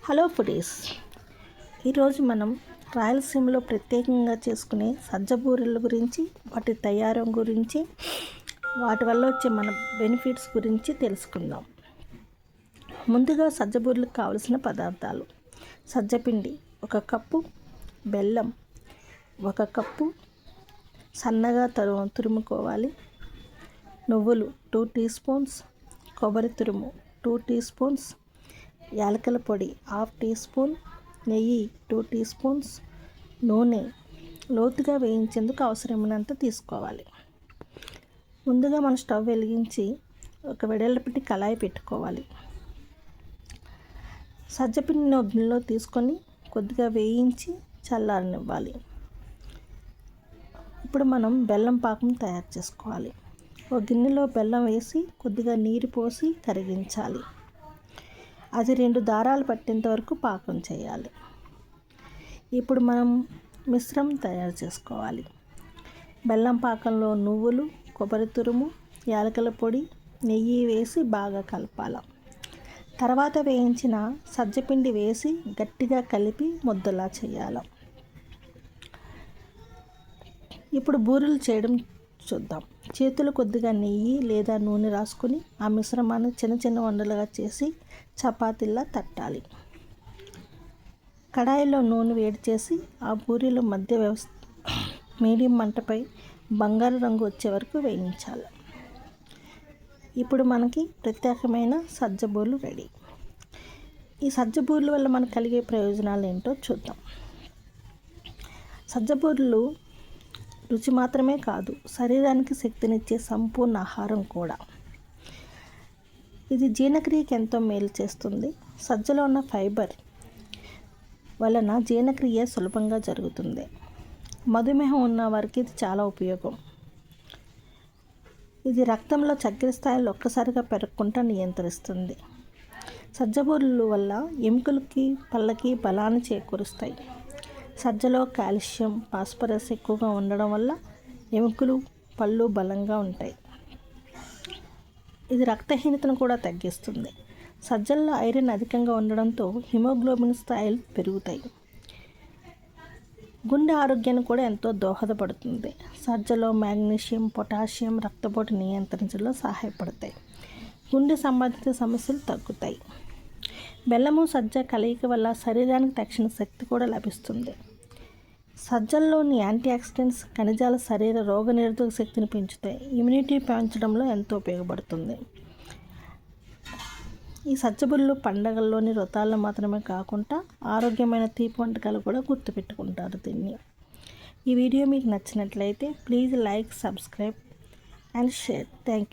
Hello foodies, ఈరోజు మనం రాయలసీమలో ప్రత్యేకంగా చేసుకునే సజ్జబూరెల గురించి, వాటి తయారీ గురించి, వాటి వల్ల వచ్చే మన బెనిఫిట్స్ గురించి తెలుసుకుందాం. ముందుగా సజ్జబూరెలకు కావలసిన పదార్థాలు: సజ్జపిండి 1 కప్పు, బెల్లం 1 కప్పు సన్నగా తురుముకోవాలి, నువ్వులు 2 టీ స్పూన్స్, కొబ్బరి తురుము 2 టీ స్పూన్స్, యాలకుల పొడి 1/2 టీ స్పూన్, నెయ్యి 2 టీ స్పూన్స్, నూనె లోతుగా వేయించేందుకు అవసరమైనంత తీసుకోవాలి. ముందుగా మనం స్టవ్ వెలిగించి ఒక వెడల్పటి కళాయి పెట్టుకోవాలి. సజ్జపిండిని ఒక గిన్నెలో తీసుకొని కొద్దిగా వేయించి చల్లారనివ్వాలి. ఇప్పుడు మనం బెల్లం పాకం తయారు చేసుకోవాలి. ఒక గిన్నెలో బెల్లం వేసి కొద్దిగా నీరు పోసి కరిగించాలి. అది 2 దారాలు పట్టేంత వరకు పాకం చేయాలి. ఇప్పుడు మనం మిశ్రమం తయారు చేసుకోవాలి. బెల్లం పాకంలో నువ్వులు, కొబ్బరి తురుము, యాలకుల పొడి, నెయ్యి వేసి బాగా కలపాలి. తర్వాత వేయించిన సజ్జపిండి వేసి గట్టిగా కలిపి ముద్దలా చేయాలి. ఇప్పుడు బూరెలు చేయడం చూద్దాం. చేతులు కొద్దిగా నెయ్యి లేదా నూనె రాసుకొని ఆ మిశ్రమాన్ని చిన్న చిన్న ఉండలుగా చేసి చపాతీలా తట్టాలి. కడాయిలో నూనె వేడి చేసి ఆ బూరెలు మీడియం మంటపై బంగారు రంగు వచ్చే వరకు వేయించాలి. ఇప్పుడు మనకి ప్రత్యేకమైన సజ్జబూరెలు రెడీ. ఈ సజ్జబూరెల వల్ల మనకు కలిగే ప్రయోజనాలు ఏంటో చూద్దాం. సజ్జబూరెలు రుచి మాత్రమే కాదు, శరీరానికి శక్తినిచ్చే సంపూర్ణ ఆహారం కూడా. ఇది జీర్ణక్రియకి ఎంతో మేలు చేస్తుంది. సజ్జలో ఉన్న ఫైబర్ వలన జీర్ణక్రియ సులభంగా జరుగుతుంది. మధుమేహం ఉన్న వారికి ఇది చాలా ఉపయోగం. ఇది రక్తంలో చక్కెర స్థాయిలు ఒక్కసారిగా పెరగకుండా నియంత్రిస్తుంది. సజ్జబూరెల వల్ల ఎముకలకి, పళ్ళకి బలాన్ని చేకూరుస్తాయి. సజ్జలో కాల్షియం, ఫాస్ఫరస్ ఎక్కువగా ఉండడం వల్ల ఎముకలు, పళ్ళు బలంగా ఉంటాయి. ఇది రక్తహీనతను కూడా తగ్గిస్తుంది. సజ్జల్లో ఐరన్ అధికంగా ఉండడంతో హిమోగ్లోబిన్ స్థాయిలు పెరుగుతాయి. గుండె ఆరోగ్యానికి కూడా ఎంతో దోహదపడుతుంది. సజ్జలో మాగ్నీషియం, పొటాషియం రక్తపోటు నియంత్రించడంలో సహాయపడతాయి. గుండె సంబంధిత సమస్యలు తగ్గుతాయి. బెల్లము, సజ్జ కలయిక వల్ల శరీరానికి తక్షణ శక్తి కూడా లభిస్తుంది. సజ్జల్లోని యాంటీఆక్సిడెంట్స్, ఖనిజాల శరీర రోగనిరోధక శక్తిని పెంచుతాయి. ఇమ్యూనిటీ పెంచడంలో ఎంతో ఉపయోగపడుతుంది. ఈ సజ్జబూరెలు పండగల్లోని వ్రతాల్లో మాత్రమే కాకుండా ఆరోగ్యమైన తీపి వంటకాలు కూడా గుర్తుపెట్టుకుంటారు దీన్ని. ఈ వీడియో మీకు నచ్చినట్లయితే please like, subscribe and share. Thank you.